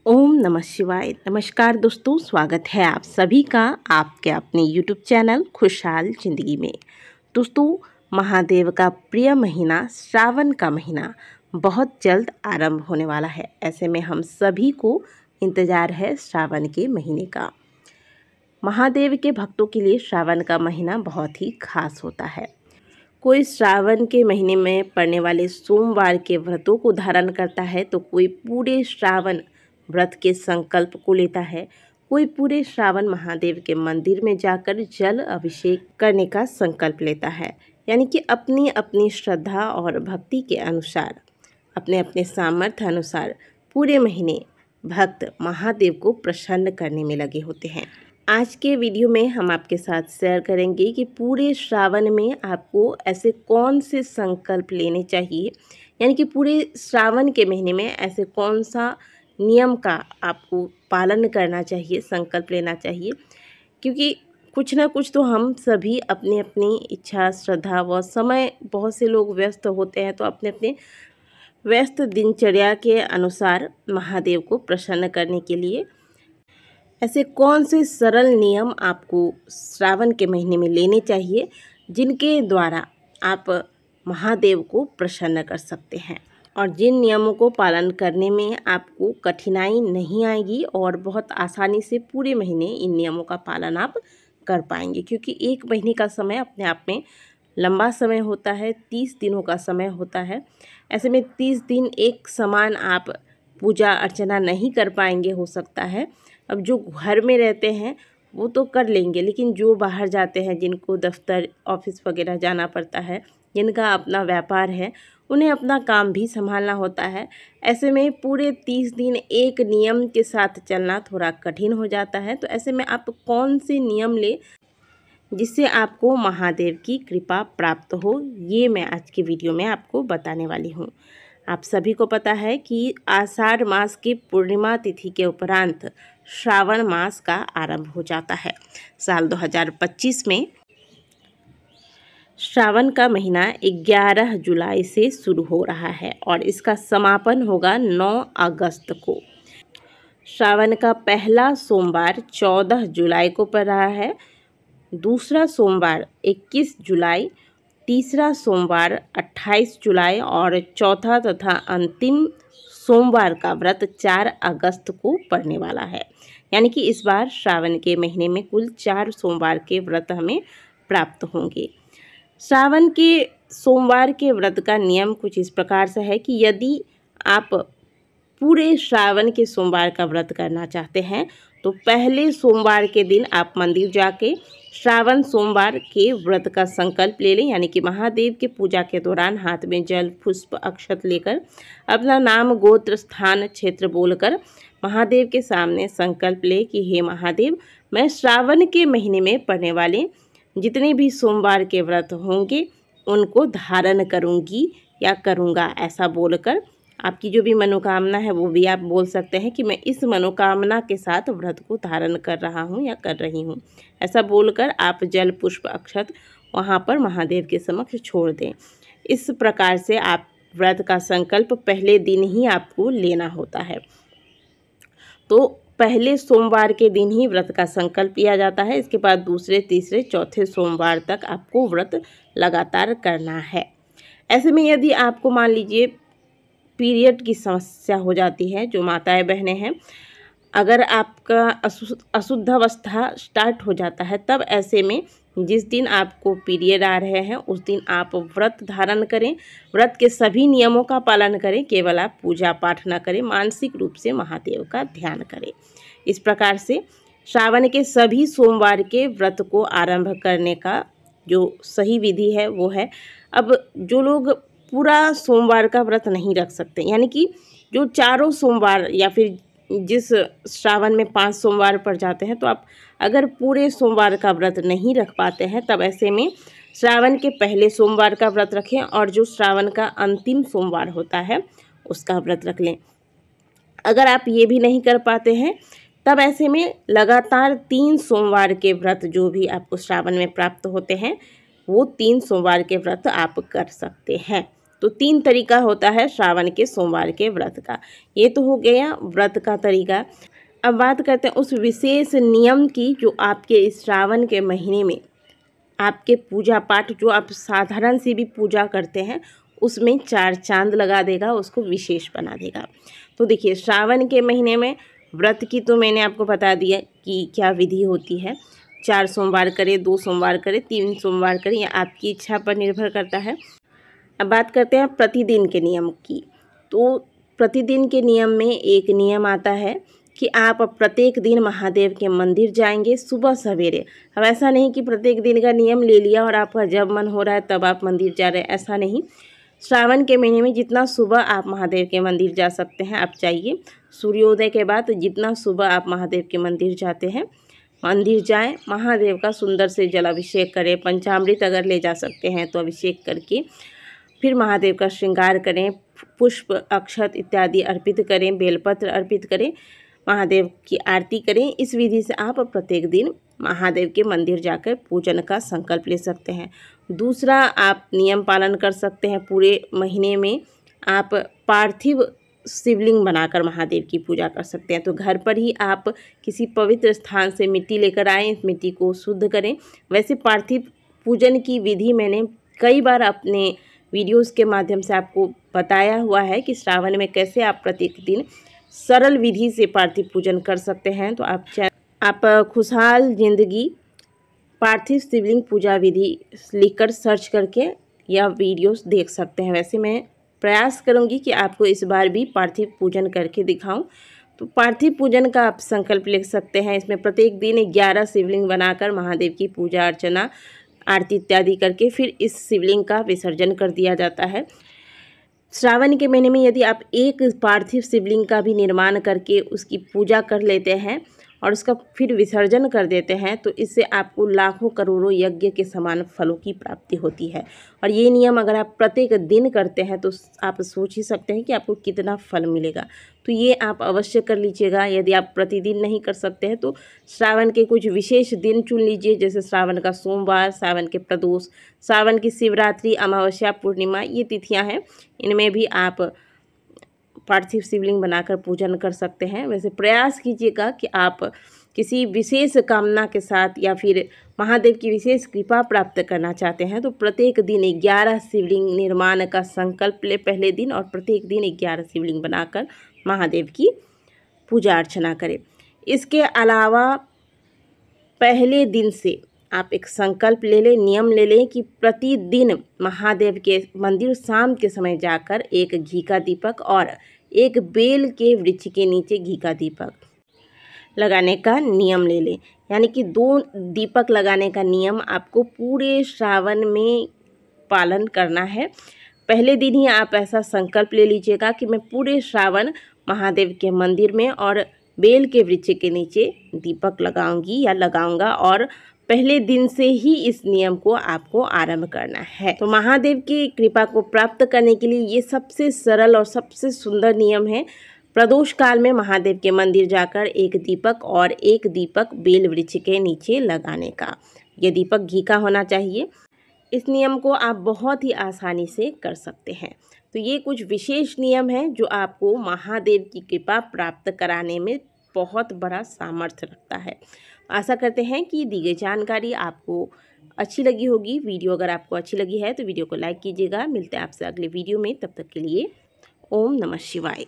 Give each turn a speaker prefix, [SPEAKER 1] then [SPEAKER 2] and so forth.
[SPEAKER 1] ओम नमः शिवाय। नमस्कार दोस्तों, स्वागत है आप सभी का आपके अपने YouTube चैनल खुशहाल ज़िंदगी में। दोस्तों, महादेव का प्रिय महीना श्रावण का महीना बहुत जल्द आरंभ होने वाला है। ऐसे में हम सभी को इंतज़ार है श्रावण के महीने का। महादेव के भक्तों के लिए श्रावण का महीना बहुत ही खास होता है। कोई श्रावण के महीने में पड़ने वाले सोमवार के व्रतों को धारण करता है, तो कोई पूरे श्रावण व्रत के संकल्प को लेता है। कोई पूरे श्रावण महादेव के मंदिर में जाकर जल अभिषेक करने का संकल्प लेता है। यानी कि अपनी अपनी श्रद्धा और भक्ति के अनुसार, अपने अपने सामर्थ्य अनुसार पूरे महीने भक्त महादेव को प्रसन्न करने में लगे होते हैं। आज के वीडियो में हम आपके साथ शेयर करेंगे कि पूरे श्रावण में आपको ऐसे कौन से संकल्प लेने चाहिए, यानी कि पूरे श्रावण के महीने में ऐसे कौन सा नियम का आपको पालन करना चाहिए, संकल्प लेना चाहिए। क्योंकि कुछ ना कुछ तो हम सभी अपनी अपनी इच्छा, श्रद्धा व समय, बहुत से लोग व्यस्त होते हैं, तो अपने अपने व्यस्त दिनचर्या के अनुसार महादेव को प्रसन्न करने के लिए ऐसे कौन से सरल नियम आपको श्रावण के महीने में लेने चाहिए, जिनके द्वारा आप महादेव को प्रसन्न कर सकते हैं और जिन नियमों को पालन करने में आपको कठिनाई नहीं आएगी और बहुत आसानी से पूरे महीने इन नियमों का पालन आप कर पाएंगे। क्योंकि एक महीने का समय अपने आप में लंबा समय होता है, 30 दिनों का समय होता है। ऐसे में 30 दिन एक समान आप पूजा अर्चना नहीं कर पाएंगे, हो सकता है। अब जो घर में रहते हैं वो तो कर लेंगे, लेकिन जो बाहर जाते हैं, जिनको दफ्तर ऑफिस वगैरह जाना पड़ता है, जिनका अपना व्यापार है, उन्हें अपना काम भी संभालना होता है। ऐसे में पूरे 30 दिन एक नियम के साथ चलना थोड़ा कठिन हो जाता है। तो ऐसे में आप कौन से नियम ले जिससे आपको महादेव की कृपा प्राप्त हो, ये मैं आज की वीडियो में आपको बताने वाली हूँ। आप सभी को पता है कि आषाढ़ मास की पूर्णिमा तिथि के उपरांत श्रावण मास का आरंभ हो जाता है। साल 2025 में श्रावण का महीना 11 जुलाई से शुरू हो रहा है और इसका समापन होगा 9 अगस्त को। श्रावण का पहला सोमवार 14 जुलाई को पड़ रहा है, दूसरा सोमवार 21 जुलाई, तीसरा सोमवार 28 जुलाई और चौथा तथा अंतिम सोमवार का व्रत 4 अगस्त को पड़ने वाला है। यानी कि इस बार श्रावण के महीने में कुल 4 सोमवार के व्रत हमें प्राप्त होंगे। श्रावण के सोमवार के व्रत का नियम कुछ इस प्रकार से है कि यदि आप पूरे श्रावण के सोमवार का व्रत करना चाहते हैं, तो पहले सोमवार के दिन आप मंदिर जाके श्रावण सोमवार के व्रत का संकल्प ले लें। यानी कि महादेव के पूजा के दौरान हाथ में जल, पुष्प, अक्षत लेकर अपना नाम, गोत्र, स्थान, क्षेत्र बोलकर महादेव के सामने संकल्प ले कि हे महादेव, मैं श्रावण के महीने में पड़ने वाले जितने भी सोमवार के व्रत होंगे उनको धारण करूंगी या करूंगा। ऐसा बोलकर आपकी जो भी मनोकामना है वो भी आप बोल सकते हैं कि मैं इस मनोकामना के साथ व्रत को धारण कर रहा हूँ या कर रही हूँ। ऐसा बोलकर आप जल, पुष्प, अक्षत वहाँ पर महादेव के समक्ष छोड़ दें। इस प्रकार से आप व्रत का संकल्प पहले दिन ही आपको लेना होता है। तो पहले सोमवार के दिन ही व्रत का संकल्प लिया जाता है। इसके बाद दूसरे, तीसरे, चौथे सोमवार तक आपको व्रत लगातार करना है। ऐसे में यदि आपको मान लीजिए पीरियड की समस्या हो जाती है, जो माताएं बहनें हैं, अगर आपका अशुद्ध अवस्था स्टार्ट हो जाता है, तब ऐसे में जिस दिन आपको पीरियड आ रहे हैं उस दिन आप व्रत धारण करें, व्रत के सभी नियमों का पालन करें, केवल आप पूजा पाठ न करें, मानसिक रूप से महादेव का ध्यान करें। इस प्रकार से श्रावण के सभी सोमवार के व्रत को आरंभ करने का जो सही विधि है वो है। अब जो लोग पूरा सोमवार का व्रत नहीं रख सकते, यानी कि जो चारों सोमवार या फिर जिस श्रावण में 5 सोमवार पड़ जाते हैं, तो आप अगर पूरे सोमवार का व्रत नहीं रख पाते हैं, तब ऐसे में श्रावण के पहले सोमवार का व्रत रखें और जो श्रावण का अंतिम सोमवार होता है उसका व्रत रख लें। अगर आप ये भी नहीं कर पाते हैं, तब ऐसे में लगातार 3 सोमवार के व्रत जो भी आपको श्रावण में प्राप्त होते हैं, वो 3 सोमवार के व्रत आप कर सकते हैं। तो 3 तरीका होता है श्रावण के सोमवार के व्रत का। ये तो हो गया व्रत का तरीका। अब बात करते हैं उस विशेष नियम की जो आपके इस श्रावण के महीने में आपके पूजा पाठ जो आप साधारण सी भी पूजा करते हैं उसमें 4 चांद लगा देगा, उसको विशेष बना देगा। तो देखिए श्रावण के महीने में व्रत की तो मैंने आपको बता दिया कि क्या विधि होती है। 4 सोमवार करें, 2 सोमवार करें, 3 सोमवार करें, या आपकी इच्छा पर निर्भर करता है। अब बात करते हैं प्रतिदिन के नियम की। तो प्रतिदिन के नियम में एक नियम आता है कि आप प्रत्येक दिन महादेव के मंदिर जाएंगे सुबह सवेरे। अब ऐसा नहीं कि प्रत्येक दिन का नियम ले लिया और आपका जब मन हो रहा है तब आप मंदिर जा रहे हैं, ऐसा नहीं। श्रावण के महीने में जितना सुबह आप महादेव के मंदिर जा सकते हैं आप जाइए। सूर्योदय के बाद जितना सुबह आप महादेव के मंदिर जाते हैं मंदिर जाएं, महादेव का सुंदर से जलाभिषेक करें, पंचामृत अगर ले जा सकते हैं तो अभिषेक करके फिर महादेव का श्रृंगार करें, पुष्प अक्षत इत्यादि अर्पित करें, बेलपत्र अर्पित करें, महादेव की आरती करें। इस विधि से आप प्रत्येक दिन महादेव के मंदिर जाकर पूजन का संकल्प ले सकते हैं। दूसरा, आप नियम पालन कर सकते हैं पूरे महीने में आप पार्थिव शिवलिंग बनाकर महादेव की पूजा कर सकते हैं। तो घर पर ही आप किसी पवित्र स्थान से मिट्टी लेकर आएँ, इस मिट्टी को शुद्ध करें। वैसे पार्थिव पूजन की विधि मैंने कई बार अपने वीडियोस के माध्यम से आपको बताया हुआ है कि श्रावण में कैसे आप प्रत्येक दिन सरल विधि से पार्थिव पूजन कर सकते हैं। तो आप खुशहाल जिंदगी पार्थिव शिवलिंग पूजा विधि लिखकर सर्च करके यह वीडियोस देख सकते हैं। वैसे मैं प्रयास करूंगी कि आपको इस बार भी पार्थिव पूजन करके दिखाऊं। तो पार्थिव पूजन का आप संकल्प लिख सकते हैं। इसमें प्रत्येक दिन 11 शिवलिंग बनाकर महादेव की पूजा अर्चना आरती इत्यादि करके फिर इस शिवलिंग का विसर्जन कर दिया जाता है। श्रावण के महीने में यदि आप एक पार्थिव शिवलिंग का भी निर्माण करके उसकी पूजा कर लेते हैं और उसका फिर विसर्जन कर देते हैं तो इससे आपको लाखों करोड़ों यज्ञ के समान फलों की प्राप्ति होती है। और ये नियम अगर आप प्रत्येक दिन करते हैं तो आप सोच ही सकते हैं कि आपको कितना फल मिलेगा। तो ये आप अवश्य कर लीजिएगा। यदि आप प्रतिदिन नहीं कर सकते हैं तो श्रावण के कुछ विशेष दिन चुन लीजिए, जैसे श्रावण का सोमवार, श्रावण के प्रदोष, श्रावण की शिवरात्रि, अमावस्या, पूर्णिमा, ये तिथियाँ हैं, इनमें भी आप पार्थिव शिवलिंग बनाकर पूजन कर सकते हैं। वैसे प्रयास कीजिएगा कि आप किसी विशेष कामना के साथ या फिर महादेव की विशेष कृपा प्राप्त करना चाहते हैं तो प्रत्येक दिन 11 शिवलिंग निर्माण का संकल्प ले पहले दिन, और प्रत्येक दिन 11 शिवलिंग बनाकर महादेव की पूजा अर्चना करें। इसके अलावा पहले दिन से आप एक संकल्प ले लें, नियम ले लें कि प्रतिदिन महादेव के मंदिर शाम के समय जाकर एक घी का दीपक और एक बेल के वृक्ष के नीचे घी का दीपक लगाने का नियम ले लें। यानी कि 2 दीपक लगाने का नियम आपको पूरे श्रावण में पालन करना है। पहले दिन ही आप ऐसा संकल्प ले लीजिएगा कि मैं पूरे श्रावण महादेव के मंदिर में और बेल के वृक्ष के नीचे दीपक लगाऊंगी या लगाऊंगा, और पहले दिन से ही इस नियम को आपको आरंभ करना है। तो महादेव की कृपा को प्राप्त करने के लिए ये सबसे सरल और सबसे सुंदर नियम है। प्रदोष काल में महादेव के मंदिर जाकर एक दीपक और एक दीपक बेल वृक्ष के नीचे लगाने का। ये दीपक घी का होना चाहिए। इस नियम को आप बहुत ही आसानी से कर सकते हैं। तो ये कुछ विशेष नियम हैं जो आपको महादेव की कृपा प्राप्त कराने में बहुत बड़ा सामर्थ्य रखता है। आशा करते हैं कि दी गई जानकारी आपको अच्छी लगी होगी। वीडियो अगर आपको अच्छी लगी है तो वीडियो को लाइक कीजिएगा। मिलते हैं आपसे अगले वीडियो में, तब तक के लिए ओम नमः शिवाय।